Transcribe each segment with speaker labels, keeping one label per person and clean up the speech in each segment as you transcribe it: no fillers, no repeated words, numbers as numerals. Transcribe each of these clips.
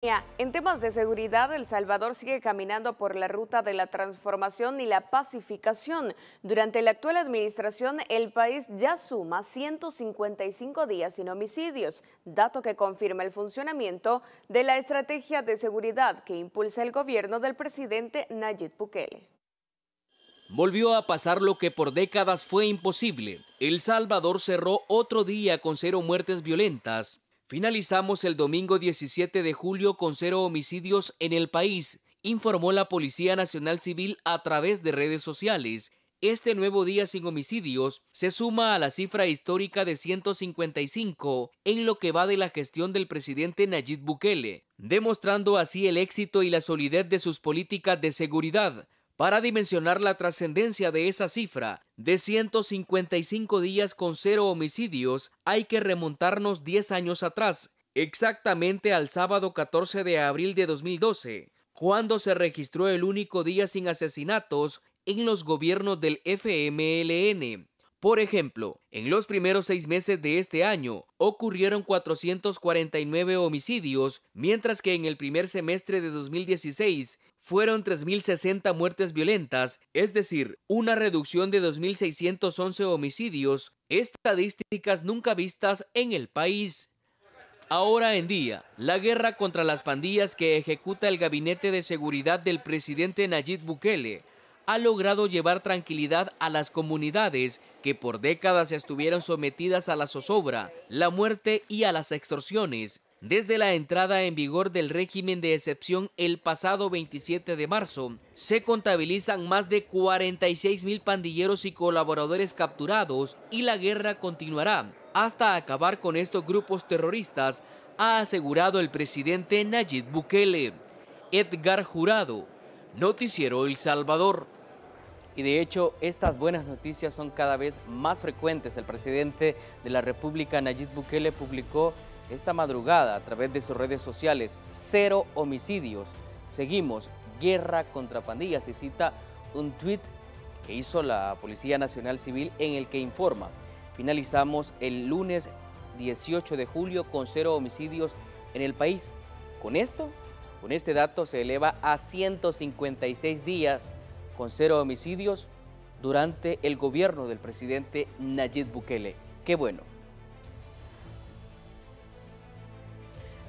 Speaker 1: En temas de seguridad, El Salvador sigue caminando por la ruta de la transformación y la pacificación. Durante la actual administración, el país ya suma 155 días sin homicidios, dato que confirma el funcionamiento de la estrategia de seguridad que impulsa el gobierno del presidente Nayib Bukele.
Speaker 2: Volvió a pasar lo que por décadas fue imposible. El Salvador cerró otro día con 0 muertes violentas. Finalizamos el domingo 17 de julio con 0 homicidios en el país, informó la Policía Nacional Civil a través de redes sociales. Este nuevo día sin homicidios se suma a la cifra histórica de 155 en lo que va de la gestión del presidente Nayib Bukele, demostrando así el éxito y la solidez de sus políticas de seguridad. Para dimensionar la trascendencia de esa cifra, de 155 días con 0 homicidios, hay que remontarnos 10 años atrás, exactamente al sábado 14 de abril de 2012, cuando se registró el único día sin asesinatos en los gobiernos del FMLN. Por ejemplo, en los primeros 6 meses de este año ocurrieron 449 homicidios, mientras que en el primer semestre de 2016 fueron 3.060 muertes violentas, es decir, una reducción de 2.611 homicidios, estadísticas nunca vistas en el país. Ahora en día, la guerra contra las pandillas que ejecuta el Gabinete de Seguridad del presidente Nayib Bukele ha logrado llevar tranquilidad a las comunidades que por décadas estuvieron sometidas a la zozobra, la muerte y a las extorsiones. Desde la entrada en vigor del régimen de excepción el pasado 27 de marzo, se contabilizan más de 46.000 pandilleros y colaboradores capturados y la guerra continuará hasta acabar con estos grupos terroristas, ha asegurado el presidente Nayib Bukele. Edgar Jurado, Noticiero El Salvador.
Speaker 3: Y de hecho, estas buenas noticias son cada vez más frecuentes. El presidente de la República, Nayib Bukele, publicó esta madrugada a través de sus redes sociales: 0 homicidios. Seguimos, guerra contra pandillas. Y cita un tuit que hizo la Policía Nacional Civil en el que informa: finalizamos el lunes 18 de julio con 0 homicidios en el país. Con este dato se eleva a 156 días con 0 homicidios durante el gobierno del presidente Nayib Bukele. ¡Qué bueno!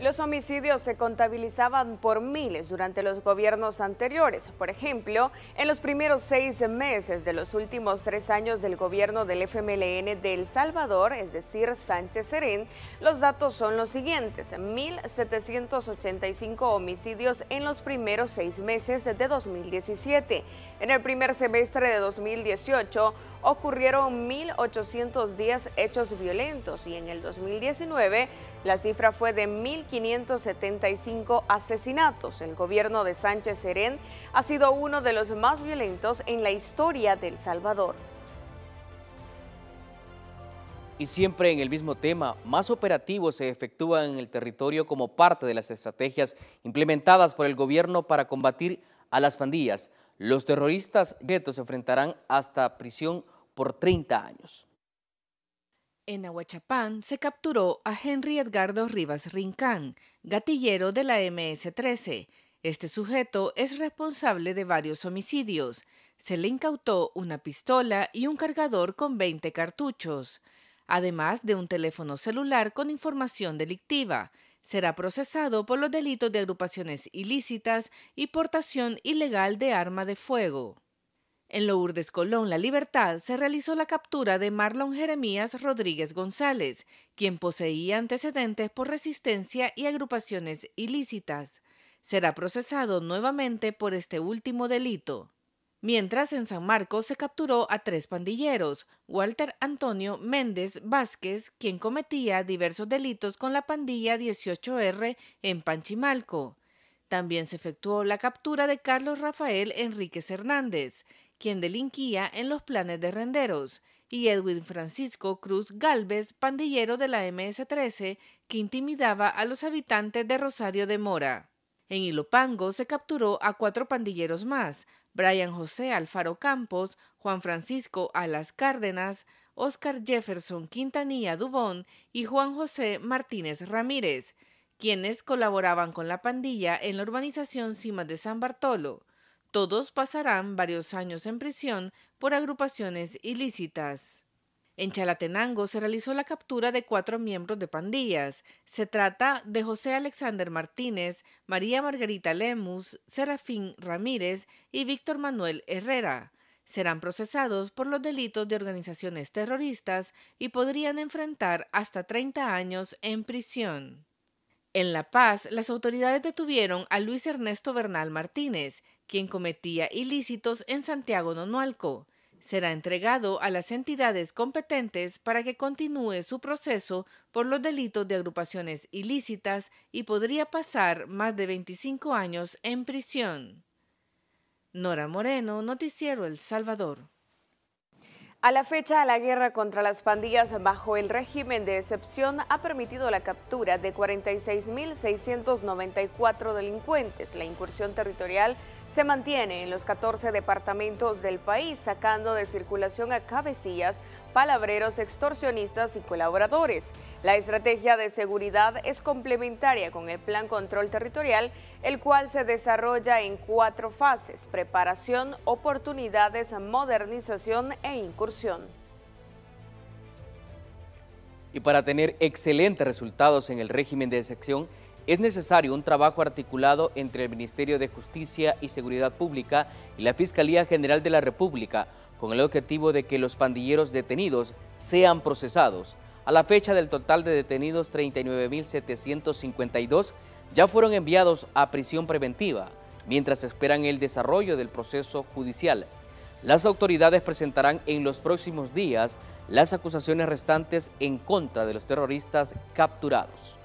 Speaker 1: Los homicidios se contabilizaban por miles durante los gobiernos anteriores. Por ejemplo, en los primeros 6 meses de los últimos 3 años del gobierno del FMLN de El Salvador, es decir, Sánchez Serén, los datos son los siguientes: 1.785 homicidios en los primeros 6 meses de 2017. En el primer semestre de 2018 ocurrieron 1.810 hechos violentos y en el 2019 la cifra fue de 1.575 asesinatos. El gobierno de Sánchez Serén ha sido uno de los más violentos en la historia de El Salvador.
Speaker 3: Y siempre en el mismo tema, más operativos se efectúan en el territorio como parte de las estrategias implementadas por el gobierno para combatir a las pandillas. Los terroristas guetos se enfrentarán hasta prisión por 30 años.
Speaker 4: En Ahuachapán se capturó a Henry Edgardo Rivas Rincán, gatillero de la MS-13. Este sujeto es responsable de varios homicidios. Se le incautó una pistola y un cargador con 20 cartuchos, además de un teléfono celular con información delictiva. Será procesado por los delitos de agrupaciones ilícitas y portación ilegal de arma de fuego. En Lourdes Colón, La Libertad, se realizó la captura de Marlon Jeremías Rodríguez González, quien poseía antecedentes por resistencia y agrupaciones ilícitas. Será procesado nuevamente por este último delito. Mientras, en San Marcos se capturó a 3 pandilleros: Walter Antonio Méndez Vázquez, quien cometía diversos delitos con la pandilla 18R en Panchimalco. También se efectuó la captura de Carlos Rafael Enríquez Hernández, quien delinquía en los planes de Renderos, y Edwin Francisco Cruz Gálvez, pandillero de la MS-13, que intimidaba a los habitantes de Rosario de Mora. En Ilopango se capturó a 4 pandilleros más: Brian José Alfaro Campos, Juan Francisco Alas Cárdenas, Oscar Jefferson Quintanilla Dubón y Juan José Martínez Ramírez, quienes colaboraban con la pandilla en la urbanización Cimas de San Bartolo. Todos pasarán varios años en prisión por agrupaciones ilícitas. En Chalatenango se realizó la captura de 4 miembros de pandillas. Se trata de José Alexander Martínez, María Margarita Lemus, Serafín Ramírez y Víctor Manuel Herrera. Serán procesados por los delitos de organizaciones terroristas y podrían enfrentar hasta 30 años en prisión. En La Paz, las autoridades detuvieron a Luis Ernesto Bernal Martínez, quien cometía ilícitos en Santiago Nonualco. Será entregado a las entidades competentes para que continúe su proceso por los delitos de agrupaciones ilícitas y podría pasar más de 25 años en prisión. Nora Moreno, Noticiero El Salvador.
Speaker 1: A la fecha, la guerra contra las pandillas bajo el régimen de excepción ha permitido la captura de 46.694 delincuentes. La incursión territorial se mantiene en los 14 departamentos del país, sacando de circulación a cabecillas, palabreros, extorsionistas y colaboradores. La estrategia de seguridad es complementaria con el Plan Control Territorial, el cual se desarrolla en 4 fases: preparación, oportunidades, modernización e incursión.
Speaker 3: Y para tener excelentes resultados en el régimen de excepción, es necesario un trabajo articulado entre el Ministerio de Justicia y Seguridad Pública y la Fiscalía General de la República, con el objetivo de que los pandilleros detenidos sean procesados. A la fecha del total de detenidos, 39.752 ya fueron enviados a prisión preventiva, mientras esperan el desarrollo del proceso judicial. Las autoridades presentarán en los próximos días las acusaciones restantes en contra de los terroristas capturados.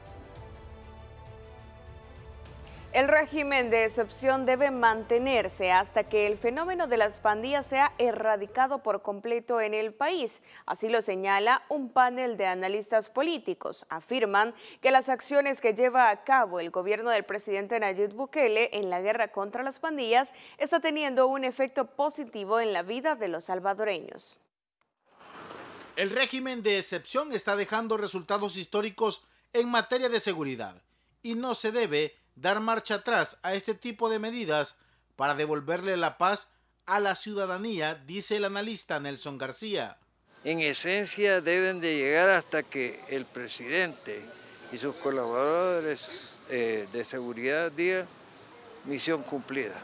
Speaker 1: El régimen de excepción debe mantenerse hasta que el fenómeno de las pandillas sea erradicado por completo en el país. Así lo señala un panel de analistas políticos. Afirman que las acciones que lleva a cabo el gobierno del presidente Nayib Bukele en la guerra contra las pandillas está teniendo un efecto positivo en la vida de los salvadoreños.
Speaker 5: El régimen de excepción está dejando resultados históricos en materia de seguridad y no se debe dar marcha atrás a este tipo de medidas para devolverle la paz a la ciudadanía, dice el analista Nelson García.
Speaker 6: En esencia deben de llegar hasta que el presidente y sus colaboradores de seguridad digan misión cumplida.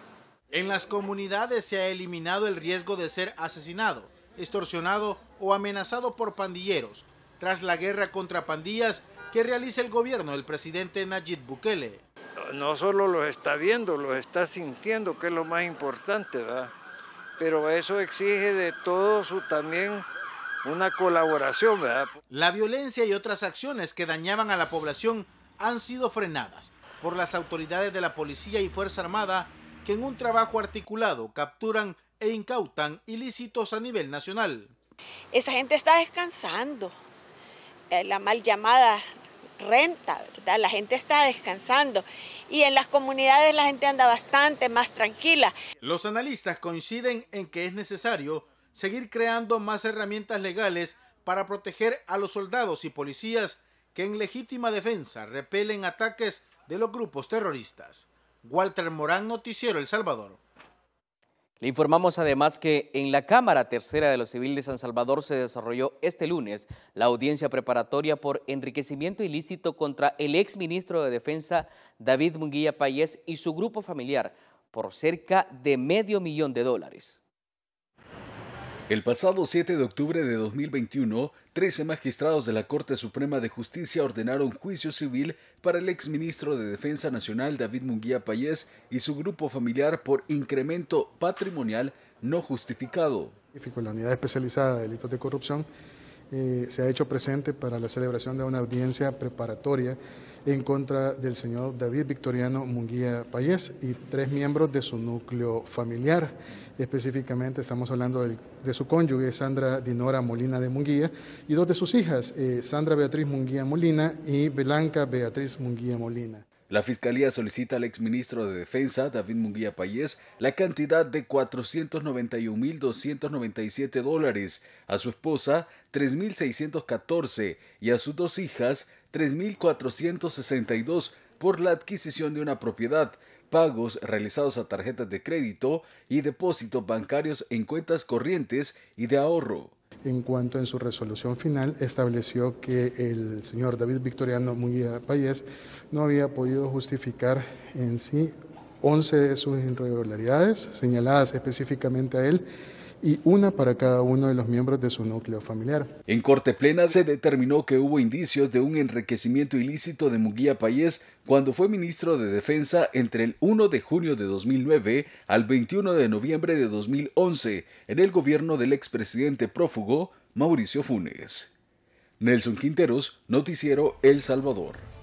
Speaker 5: En las comunidades se ha eliminado el riesgo de ser asesinado, extorsionado o amenazado por pandilleros tras la guerra contra pandillas que realiza el gobierno del presidente Nayib Bukele.
Speaker 6: No solo los está viendo, los está sintiendo, que es lo más importante, ¿verdad? Pero eso exige de todos también una colaboración, ¿verdad?
Speaker 5: La violencia y otras acciones que dañaban a la población han sido frenadas por las autoridades de la policía y Fuerza Armada, que en un trabajo articulado capturan e incautan ilícitos a nivel nacional.
Speaker 7: Esa gente está descansando, la mal llamada renta, ¿verdad? La gente está descansando y en las comunidades la gente anda bastante más tranquila.
Speaker 5: Los analistas coinciden en que es necesario seguir creando más herramientas legales para proteger a los soldados y policías que en legítima defensa repelen ataques de los grupos terroristas. Walter Morán, Noticiero El Salvador.
Speaker 3: Le informamos además que en la Cámara Tercera de lo Civil de San Salvador se desarrolló este lunes la audiencia preparatoria por enriquecimiento ilícito contra el exministro de Defensa David Munguía Payés y su grupo familiar por cerca de $500,000.
Speaker 8: El pasado 7 de octubre de 2021, 13 magistrados de la Corte Suprema de Justicia ordenaron juicio civil para el exministro de Defensa Nacional David Munguía Payés y su grupo familiar por incremento patrimonial no justificado.
Speaker 9: La Unidad Especializada de Delitos de Corrupción se ha hecho presente para la celebración de una audiencia preparatoria en contra del señor David Victoriano Munguía Payés y 3 miembros de su núcleo familiar. Específicamente estamos hablando de su cónyuge, Sandra Dinora Molina de Munguía, y 2 de sus hijas, Sandra Beatriz Munguía Molina y Blanca Beatriz Munguía Molina.
Speaker 8: La Fiscalía solicita al exministro de Defensa, David Munguía Payés, la cantidad de $491,297, a su esposa $3,614 y a sus 2 hijas $3,462 por la adquisición de una propiedad, pagos realizados a tarjetas de crédito y depósitos bancarios en cuentas corrientes y de ahorro.
Speaker 9: En cuanto en su resolución final estableció que el señor David Victoriano Munguía Payés no había podido justificar en sí 11 de sus irregularidades señaladas específicamente a él y una para cada uno de los miembros de su núcleo familiar.
Speaker 8: En Corte Plena se determinó que hubo indicios de un enriquecimiento ilícito de Munguía Payés cuando fue ministro de Defensa entre el 1 de junio de 2009 al 21 de noviembre de 2011 en el gobierno del expresidente prófugo Mauricio Funes. Nelson Quinteros, Noticiero El Salvador.